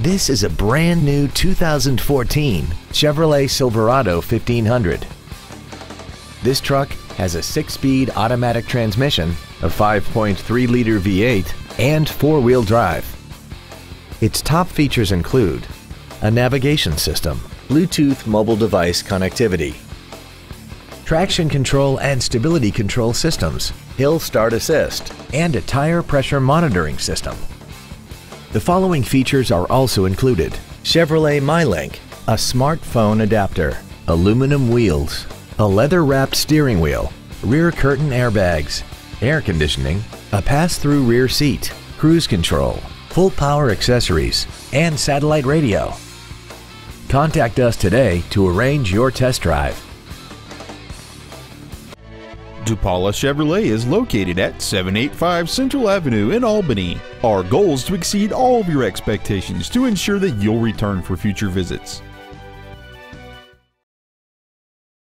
This is a brand new 2014 Chevrolet Silverado 1500. This truck has a 6-speed automatic transmission, a 5.3-liter V8, and 4-wheel drive. Its top features include a navigation system, Bluetooth mobile device connectivity, traction control and stability control systems, hill start assist, and a tire pressure monitoring system. The following features are also included: Chevrolet MyLink, a smartphone adapter, aluminum wheels, a leather-wrapped steering wheel, rear curtain airbags, air conditioning, a pass-through rear seat, cruise control, full power accessories, and satellite radio. Contact us today to arrange your test drive. DuPala Chevrolet is located at 785 Central Avenue in Albany. Our goal is to exceed all of your expectations to ensure that you'll return for future visits.